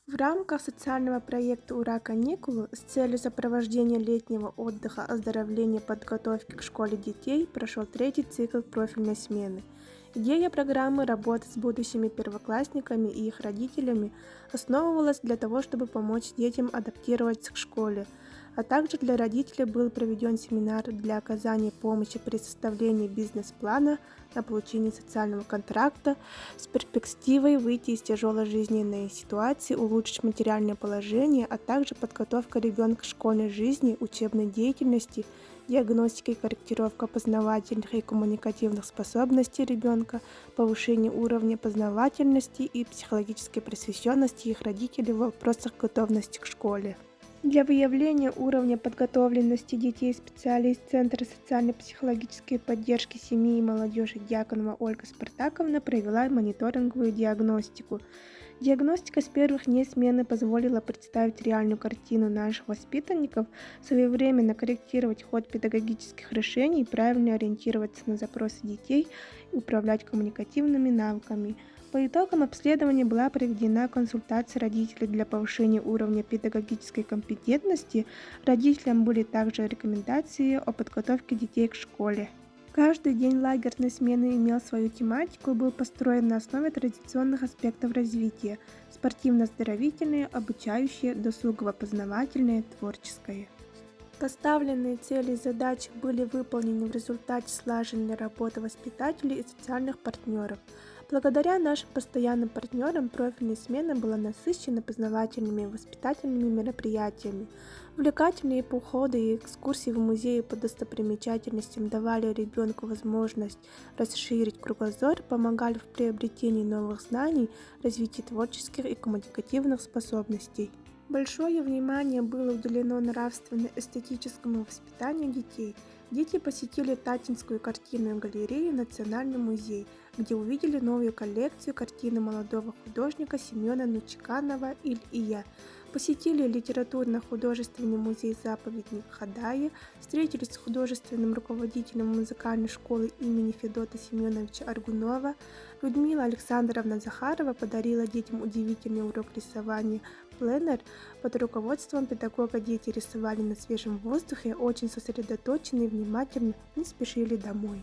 В рамках социального проекта «Ура каникулы» с целью сопровождения летнего отдыха, оздоровления и подготовки к школе детей прошел третий цикл профильной смены. Идея программы работы с будущими первоклассниками и их родителями основывалась для того, чтобы помочь детям адаптироваться к школе, а также для родителей был проведен семинар для оказания помощи при составлении бизнес-плана на получение социального контракта с перспективой выйти из тяжелой жизненной ситуации, улучшить материальное положение, а также подготовка ребенка к школьной жизни, учебной деятельности, диагностика и корректировка познавательных и коммуникативных способностей ребенка, повышение уровня познавательности и психологической просвещенности их родителей в вопросах готовности к школе. Для выявления уровня подготовленности детей специалист Центра социально-психологической поддержки семьи и молодежи Дьяконова Ольга Спартаковна провела мониторинговую диагностику. Диагностика с первых дней смены позволила представить реальную картину наших воспитанников, своевременно корректировать ход педагогических решений и правильно ориентироваться на запросы детей и управлять коммуникативными навыками. По итогам обследования была проведена консультация родителей для повышения уровня педагогической компетентности. Родителям были также рекомендации о подготовке детей к школе. Каждый день лагерной смены имел свою тематику и был построен на основе традиционных аспектов развития: спортивно-оздоровительное, обучающее, досугово-познавательное, творческое. Поставленные цели и задачи были выполнены в результате слаженной работы воспитателей и социальных партнеров. Благодаря нашим постоянным партнерам профильная смена была насыщена познавательными и воспитательными мероприятиями. Увлекательные походы и экскурсии в музеи по достопримечательностям давали ребенку возможность расширить кругозор, помогали в приобретении новых знаний, развитии творческих и коммуникативных способностей. Большое внимание было уделено нравственно-эстетическому воспитанию детей. Дети посетили Татинскую картинную галерею и Национальный музей, где увидели новую коллекцию картины молодого художника Семена Нучеканова «Иль-и-я». Посетили литературно-художественный музей «Заповедник Хадаи», встретились с художественным руководителем музыкальной школы имени Федота Семеновича Аргунова. Людмила Александровна Захарова подарила детям удивительный урок рисования «Пленэр». Под руководством педагога дети рисовали на свежем воздухе, очень сосредоточенно и внимательно, не спешили домой.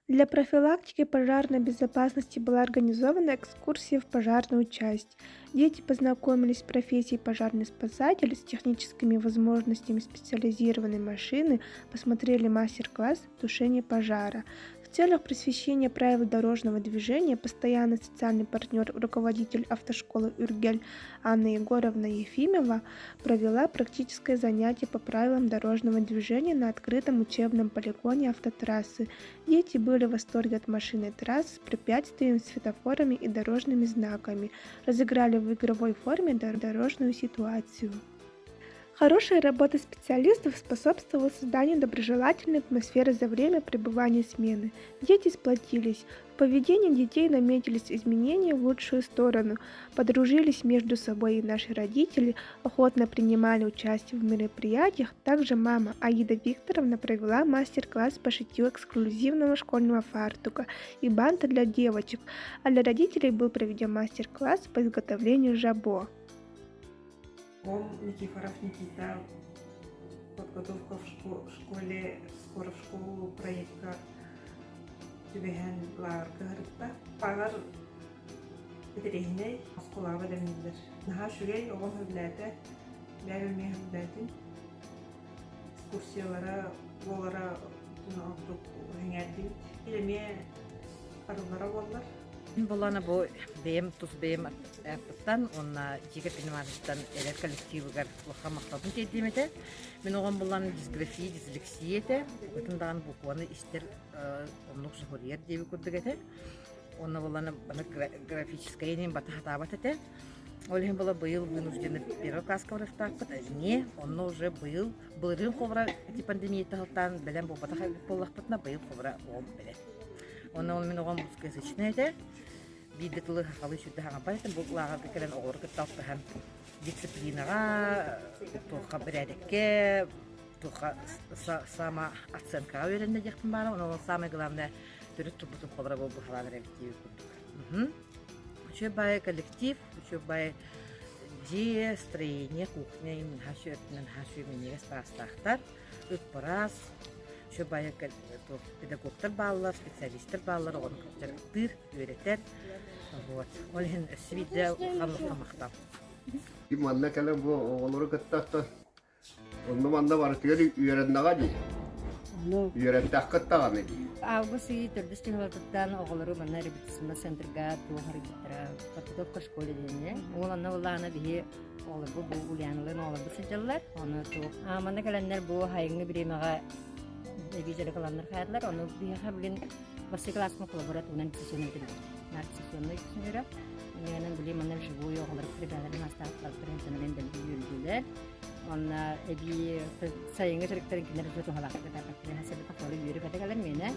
Для профилактики пожарной безопасности была организована экскурсия в пожарную часть. Дети познакомились с профессией пожарный спасатель, с техническими возможностями специализированной машины, посмотрели мастер-класс тушения пожара. В целях просвещения правил дорожного движения постоянный социальный партнер, руководитель автошколы «Юргель» Анна Егоровна Ефимова провела практическое занятие по правилам дорожного движения на открытом учебном полигоне автотрассы. Дети были в восторге от машины трасс с препятствиями, светофорами и дорожными знаками, разыграли в игровой форме дорожную ситуацию. Хорошая работа специалистов способствовала созданию доброжелательной атмосферы за время пребывания смены. Дети сплотились. В поведении детей наметились изменения в лучшую сторону. Подружились между собой и наши родители, охотно принимали участие в мероприятиях. Также мама Аида Викторовна провела мастер-класс по шитью эксклюзивного школьного фартука и банта для девочек, а для родителей был проведен мастер-класс по изготовлению жабо. Никифоров Никита, подготовка в школе, скоро в школу проекта Тюбеген Ларка Харипта, Пагар Петерихиней, Сколава Демидер. Наха Шурей, Огон Хавлете, Бявилме Хавлетин, экскурсиялара, Волара, Тунаактук, Хенгердит, Илеме Арулара Волар. Болана бу бем тус бем эппаттан онна жиге пинмарстан эле коллективгар лоха мактабын тедимете мен огон булан дисграфия дислексиете бутундан букваны истер оннук жохорьер деби курдугете онна булана бана графическая нем бата хатабатете олем була быйыл вынуждены первый класс каврыфтакпыт не онно уже быйрын ховра эти пандемия тахтан белен бу бата поллахпытна быйыл ховра ом беле онна ол мен огон русскоязычный бидетлы халы шүтэ хаңапайтын бұл лағарды кәлен оғыр кытталтыхан дисциплинаға, тұлға біредекке, тұлға сама оценка өйренде дектім бары, оны самый главное түрі тұрбытын қолыра бұл бұхаланы ревитиві күрдік. Еще бай коллектив, еще бай Же строение кухня мен хашу менегес бастахтар ыппарас шобая педагогтар баллар, специалисттер баллар, он жактыр, үйрөтер. Вот. Олен свиде хамлыкмактап. Манна кале бу олору кыттакта. Онно манда бар тери үйрәннәгә ди. Үйрәттәк кыттаганы ди. Августы төрдүстен ватыттан оголору манна репетиционный центрга тугар гитара подготовка школе дене. Оланна улана бии олар бу улянлы олар бисҗаллар. Аны ту. Манна каленнәр бу хайгы биремага бижәле каленнар хайрлар. Аны бии хаблин басты классны коллаборат унан сессионны нарциссионный кисенера. Менен биле манна живую оголор прибалар мастафлар пренсенен дел юлдүләр. Она эби sayangnya cerita kita harus tuh halak kita pakai hasil pakai biar kita kalian mana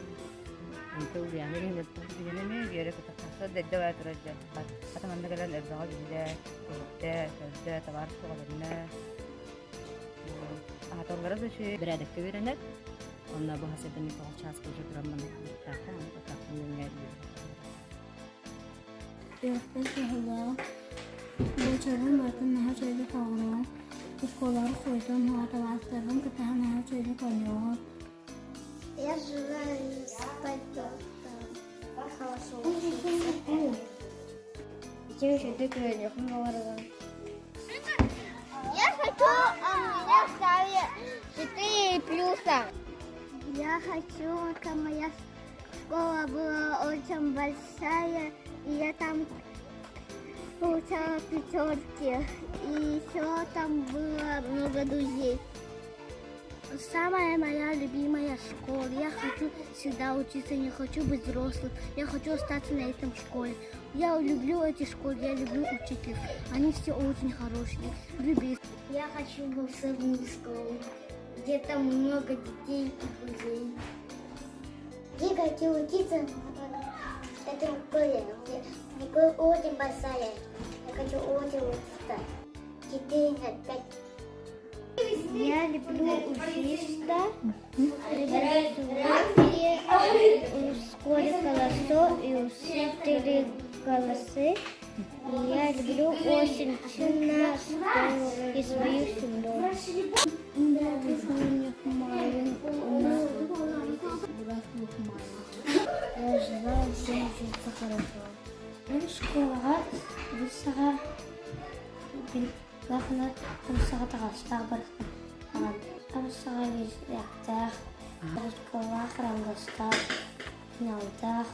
itu biarnya ini biarnya biar kita kasih dekat terus aja atau mana kalian lebih bagus dia tawar tuh kalian atau enggak tuh sih berada kewirannya ona bahasa dan itu cas kerja drama kita kan kita punya ya Allah bocor makan nah jadi kalau sekolah koydum hata bastırdım ki tane çocuk oluyor. Я желаю спать хорошо. Чем еще ты говоришь? Я хочу, меня ставят 4 плюса. Я хочу, чтобы моя школа была очень большая, и я там получала пятерки, и еще там было много друзей. Самая моя любимая школа. Я хочу всегда учиться, не хочу быть взрослым. Я хочу остаться на этом школе. Я люблю эти школы, я люблю учителей. Они все очень хорошие. Люблю. Я хочу в волшебную школу, где там много детей и друзей. Я хочу учиться в этом школе. Школа очень большая. Я хочу очень учиться. 4 на 5. Я люблю учиться в школе «Колосо» и учителей «Колосы». И я люблю очень сильно школу и свою семью. Я желаю всем учиться хорошо. Школа, высока, лахна, там сагатагастар бархан. Там сагавис яктар. Школа храмгастар, финалдар.